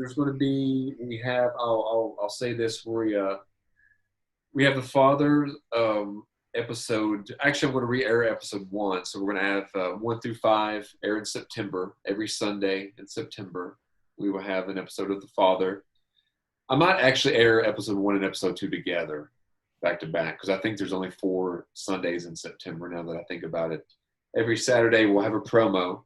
there's going to be we have I'll say this we have the father episode. Actually, I'm going to re-air episode 1, so we're going to have 1 through 5 air in September. Every Sunday in September we will have an episode of the father. I might actually air episode 1 and episode 2 together, back to back, because I think there's only 4 Sundays in September now that I think about it. Every Saturday we'll have a promo.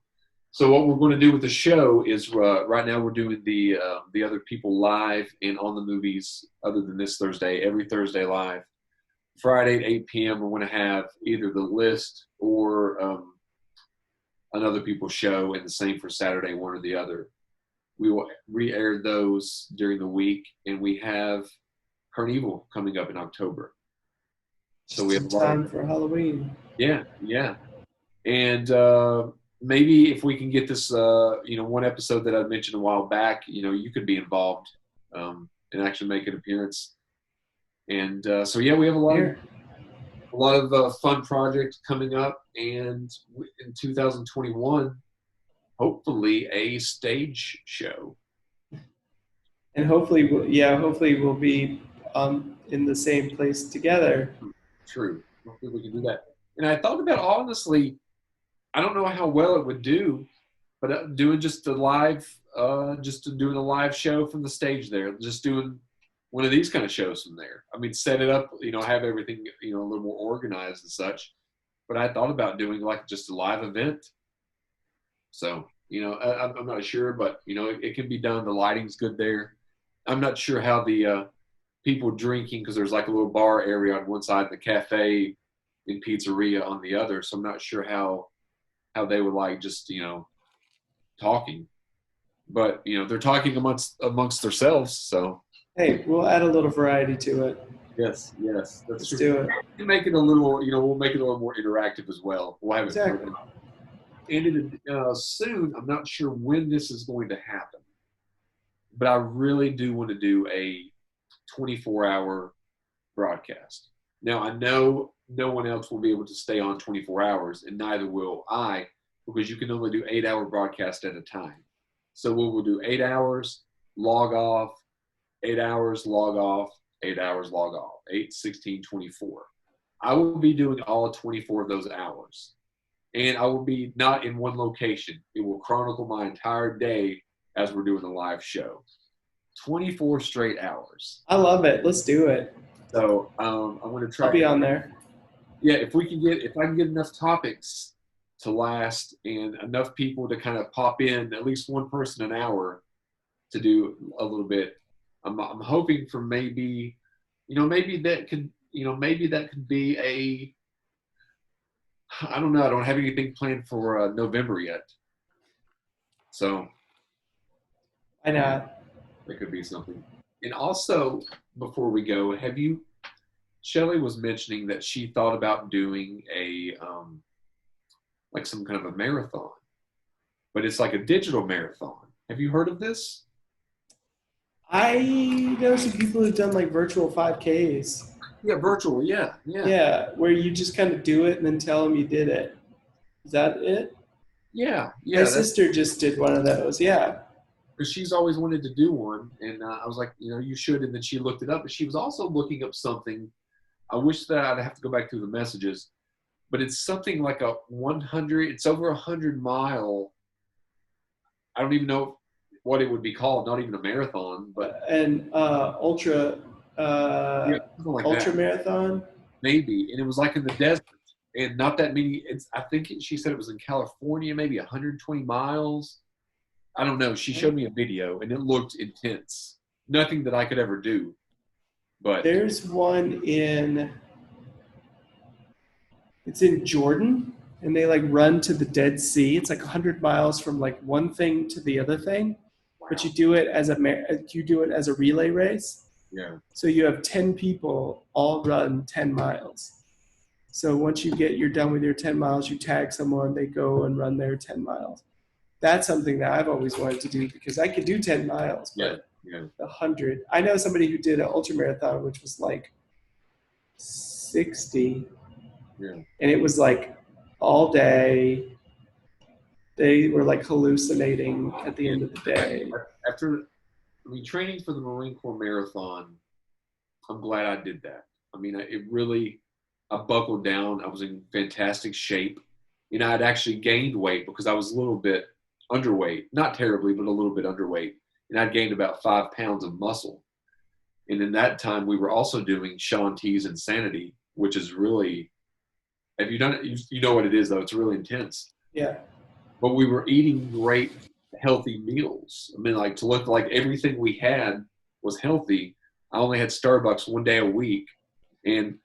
So what we're going to do with the show is right now we're doing the other people live and on the movies. Other than this Thursday, every Thursday live. Friday at 8 p.m. we're going to have either the list or another people's show, and the same for Saturday, one or the other. We will re-air those during the week, and we have Carnival coming up in October. So we have time for Halloween. Yeah, yeah, and maybe if we can get this, one episode that I mentioned a while back, you could be involved and actually make an appearance. And so yeah, we have a lot of fun projects coming up, and in 2021, hopefully a stage show. And hopefully we'll be in the same place together. True. Hopefully we can do that. And I thought about, honestly, I don't know how well it would do, but doing just doing a live show from the stage there, just doing one of these kind of shows from there. I mean, set it up, have everything, a little more organized and such. But I thought about doing like just a live event. So, I'm not sure, but it can be done. The lighting's good there. I'm not sure how the people drinking, because there's like a little bar area on one side, the cafe and pizzeria on the other. So I'm not sure how they would like just talking, but they're talking amongst themselves. So hey, we'll add a little variety to it. Yes, let's do it. We'll make it a little, we'll make it a little more interactive as well. We'll have exactly. It ended soon. I'm not sure when this is going to happen, but I really do want to do a 24-hour broadcast. Now, I know no one else will be able to stay on 24 hours, and neither will I, because you can only do 8-hour broadcast at a time. So we'll do 8 hours, log off, 8 hours, log off, 8 hours, log off, 8, 16, 24. I will be doing all 24 of those hours. And I will be not in one location. It will chronicle my entire day as we're doing a live show. 24 straight hours. I love it. Let's do it. So I'm going to try. I'll be on there. Yeah, if I can get enough topics to last and enough people to kind of pop in, at least one person an hour to do a little bit. I'm hoping for maybe that could be a, I don't know. I don't have anything planned for November yet. So why not? That could be something. And also, before we go, Shelley was mentioning that she thought about doing a, like some kind of a marathon, but it's like a digital marathon. Have you heard of this? I know some people who've done like virtual 5Ks. Yeah, virtual. Yeah. Yeah, where you just kind of do it and then tell them you did it. Is that it? Yeah. My sister just did one of those. Yeah. Because she's always wanted to do one, and I was like, you should. And then she looked it up, but she was also looking up something. I wish that I'd have to go back through the messages, but it's something like a 100. It's over 100-mile. I don't even know what it would be called. Not even a marathon, but an ultra marathon. Maybe, and it was like in the desert, and not that many. I think she said it was in California, maybe 120 miles. I don't know. She showed me a video, and it looked intense. Nothing that I could ever do. But there's one it's in Jordan, and they like run to the Dead Sea. It's like 100 miles from like one thing to the other thing, but you do it as a relay race. Yeah. So you have 10 people all run 10 miles. So once you're done with your 10 miles, you tag someone, they go and run their 10 miles. That's something that I've always wanted to do because I could do 10 miles, but 100. I know somebody who did an ultra marathon, which was like 60. Yeah. And it was like all day. They were like hallucinating at the end of the day. I mean, training for the Marine Corps Marathon, I'm glad I did that. I mean, it really, I buckled down. I was in fantastic shape. You know, I'd actually gained weight because I was a little bit underweight, not terribly, but a little bit underweight. And I'd gained about 5 pounds of muscle. And in that time, we were also doing Shaun T's Insanity, which is really, have you done it? You know what it is, though. It's really intense. Yeah. But we were eating great, healthy meals. I mean, like to look like everything we had was healthy. I only had Starbucks one day a week, and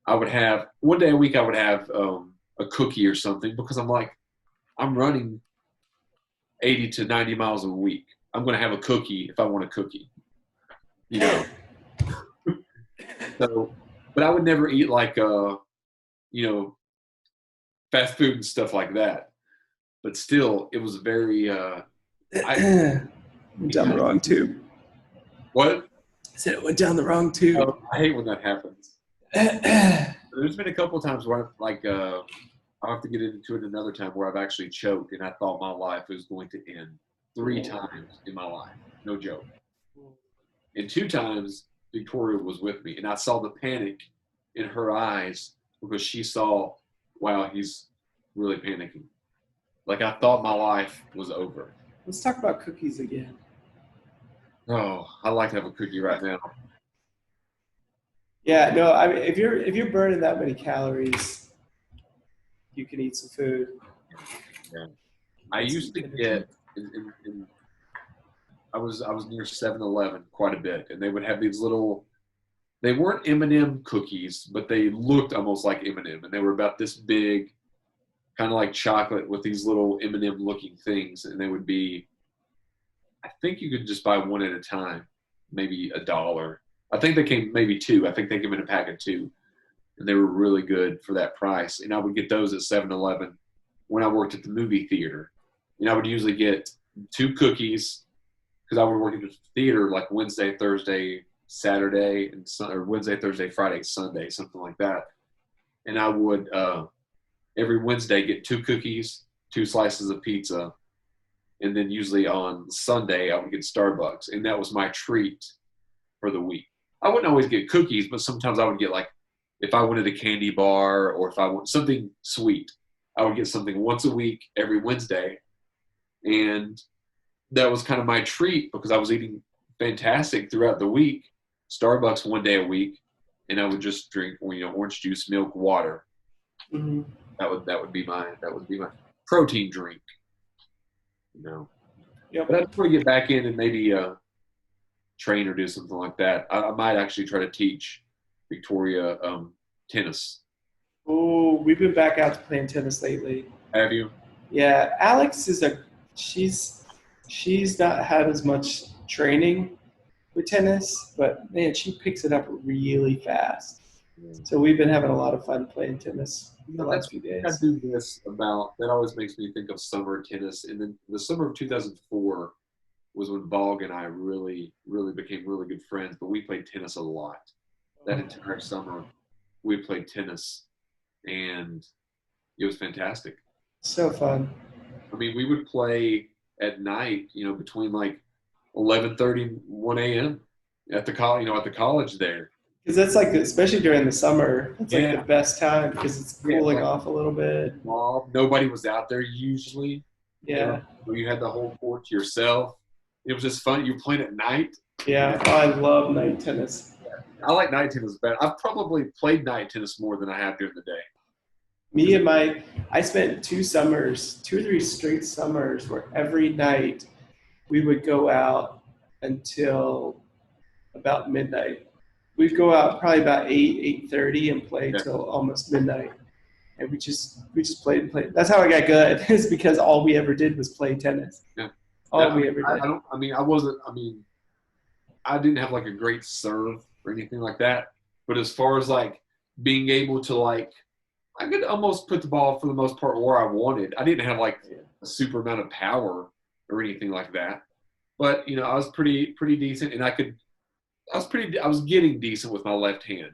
I would have one day a week. I would have a cookie or something because I'm like, I'm running 80 to 90 miles a week. I'm going to have a cookie if I want a cookie, you know. So, but I would never eat like you know, fast food and stuff like that. But still, it was very. I Went down the wrong tube. what? I said it went down the wrong tube. Oh, I hate when that happens. There's been a couple of times where I'll have to get into it another time where I've actually choked and I thought my life was going to end 3 times in my life. No joke. And 2 times Victoria was with me and I saw the panic in her eyes because she saw, wow, he's really panicking. Like I thought my life was over. Let's talk about cookies again. Oh, I'd like to have a cookie right now. Yeah, no, I mean if you're burning that many calories, you can eat some food. Yeah. I used to get I was near 7-Eleven quite a bit, and they would have these little. They weren't M&M cookies, but they looked almost like M&M, and they were about this big, kind of like chocolate with these little M&M looking things, and they would be. I think you could just buy one at a time, maybe $1. I think they came maybe two. I think they came in a pack of two, and they were really good for that price. And I would get those at 7-Eleven when I worked at the movie theater. And I would usually get 2 cookies because I would work at the theater like Wednesday, Thursday, Saturday, or Wednesday, Thursday, Friday, Sunday, something like that. And I would every Wednesday get 2 cookies, 2 slices of pizza, and then usually on Sunday I would get Starbucks, and that was my treat for the week. I wouldn't always get cookies, but sometimes I would get like if I wanted a candy bar or if I want something sweet, I would get something once a week every Wednesday, and that was kind of my treat because I was eating fantastic throughout the week. Starbucks one day a week, and I would just drink orange juice, milk, water. Mm-hmm. That would be my protein drink. You know. Yep. But I'd probably get back in and maybe train or do something like that. I might actually try to teach Victoria tennis. Oh, we've been back out to playing tennis lately. Have you? Yeah, Alex is she's not had as much training with tennis, but man, she picks it up really fast. So we've been having a lot of fun playing tennis the last few I days. do this about that always makes me think of summer tennis. And then the summer of 2004 was when Bog and I really, really became really good friends. But we played tennis a lot. That entire summer, we played tennis, and it was fantastic. So fun. I mean, we would play at night, between like 11:30, 1 a.m. at the college there. Because that's like, especially during the summer, it's like the Yeah. best time because it's Yeah, cooling like off a little bit. nobody was out there usually. Yeah. You had the whole court to yourself. It was just fun. You were playing at night. Yeah. Oh, I love night tennis. I like night tennis better. I've probably played night tennis more than I have during the day. I spent 2 or 3 straight summers where every night we would go out until about midnight. We'd go out probably about 8:30 and play Yeah. till almost midnight. And we just played and played. That's how I got good, is because all we ever did was play tennis. Yeah. All we ever I did. don't. I mean, I wasn't. I mean, I didn't have like a great serve or anything like that. But as far as like being able to I could almost put the ball for the most part where I wanted. I didn't have like a super amount of power or anything like that. But I was pretty decent, and I was getting decent with my left hand.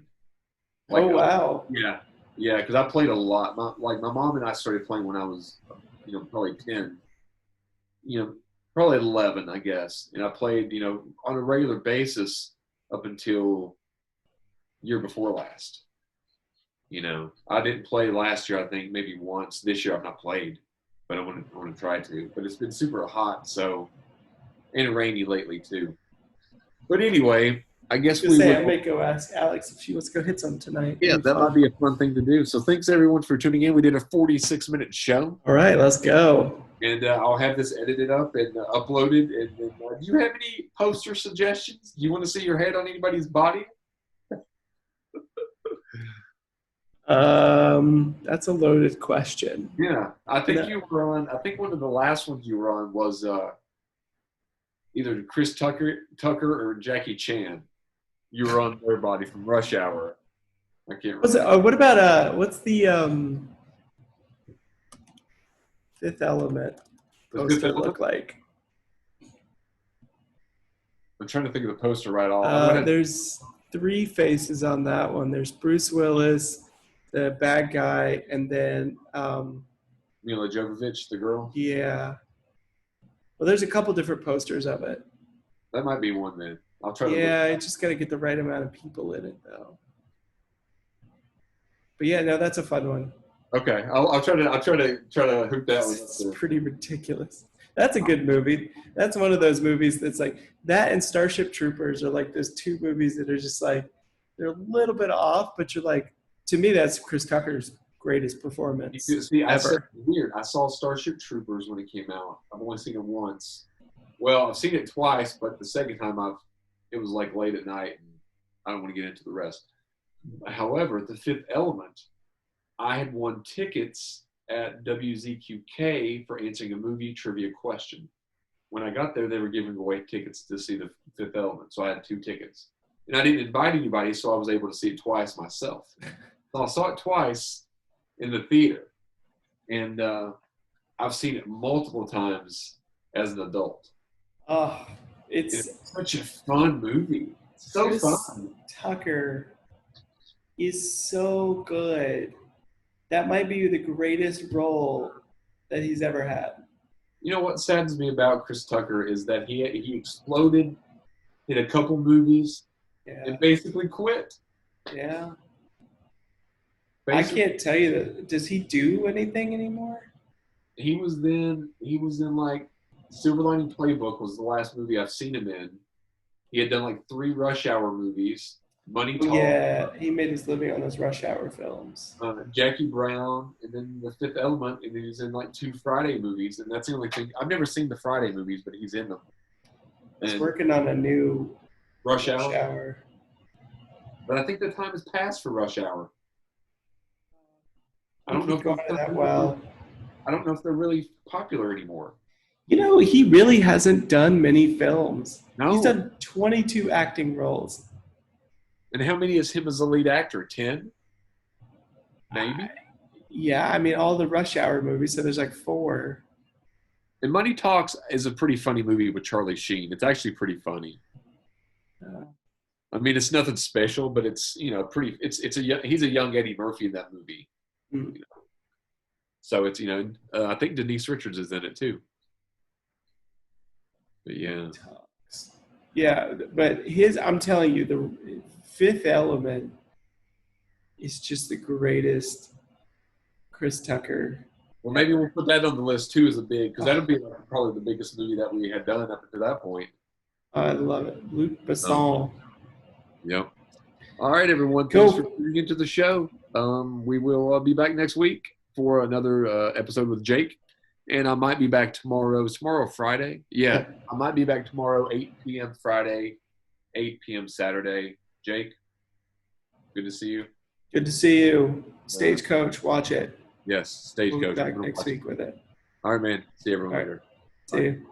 Oh, wow. Yeah, yeah, because I played a lot. My mom and I started playing when I was, probably 10. You know, probably 11, I guess. And I played, on a regular basis up until year before last. I didn't play last year. I think maybe once. This year I've not played, but I want to try to. But it's been super hot, so and rainy lately too. But anyway, I I was guess gonna we say I will. may go ask Alex if she wants to go hit some tonight. Yeah, It'd be that might fun. be a fun thing to do. So thanks everyone for tuning in. We did a 46-minute show, All right, let's go. and I'll have this edited up and uploaded. And do you have any poster suggestions? Do you want to see your head on anybody's body? That's a loaded question. Yeah, I think No. you were on. I think one of the last ones you were on was either Chris Tucker or Jackie Chan. You were on their body from Rush Hour. I can't What's remember. what about what's the Fifth Element The Fifth poster Element. look like? I'm trying to think of the poster right off. I'm gonna have There's three faces on that one. There's Bruce Willis, the bad guy, and then Mila Jovovich, the girl. yeah. Well, there's a couple different posters of it. That might be one then. I'll try to look. Yeah, I just got to get the right amount of people in it though. But yeah, no, that's a fun one. Okay, I'll try to hook that one up It's there. pretty ridiculous. That's a good movie. That's one of those movies that's like that and Starship Troopers are like those two movies that are just like they're a little bit off, but you're like, to me, that's Chris Tucker's greatest performance See, I said ever. weird. I saw Starship Troopers when it came out. I've only seen it once. Well, I've seen it twice, but the second time it was like late at night, and I don't want to get into the rest. However, The Fifth Element, I had won tickets at WZQK for answering a movie trivia question. When I got there, they were giving away tickets to see The Fifth Element, so I had 2 tickets. And I didn't invite anybody, so I was able to see it twice myself. So I saw it twice in the theater, and I've seen it multiple times as an adult. Oh, And it's it's such a fun movie. So Chris fun. Tucker is so good. That might be the greatest role that he's ever had. You know what saddens me about Chris Tucker is that he exploded in a couple movies Yeah, and basically quit. yeah. I Basically, can't tell you that. Does he do anything anymore? he was in like Silver Lining Playbook was the last movie I've seen him in. He had done like 3 Rush Hour movies, Money Talk, Yeah, he made his living on those Rush Hour films. Jackie Brown, and then The Fifth Element, and then he's in like 2 Friday movies, and that's the only thing I've never seen the Friday movies, but he's in them. He's And working on a new Rush Rush Hour, Hour. but I think the time has passed for Rush Hour. I don't know if Going that well. I don't know if they're really popular anymore. You know, he really hasn't done many films. No. He's done 22 acting roles. And how many is him as the lead actor? 10? Maybe. Yeah, I mean, all the Rush Hour movies, so there's like 4. And Money Talks is a pretty funny movie with Charlie Sheen. It's actually pretty funny. I mean, it's nothing special, but it's pretty. He's a young Eddie Murphy in that movie. Mm. So it's I think Denise Richards is in it too. But yeah, Yeah, but I'm telling you, the Fifth Element is just the greatest Chris Tucker. well maybe we'll put that on the list too as a big because that'll be probably the biggest movie that we had done up until that point. I love it. Luc Besson. Yep. All right, everyone. Cool. Thanks for tuning into the show. We will be back next week for another episode with Jake. And I might be back tomorrow. Is tomorrow Friday? Yeah, I might be back tomorrow, 8 p.m. Friday, 8 p.m. Saturday. Jake, good to see you. Good to see you. Stagecoach, watch it. Yes, Stagecoach. We'll be back next week with it. All right, man. See everyone All right. later. See you.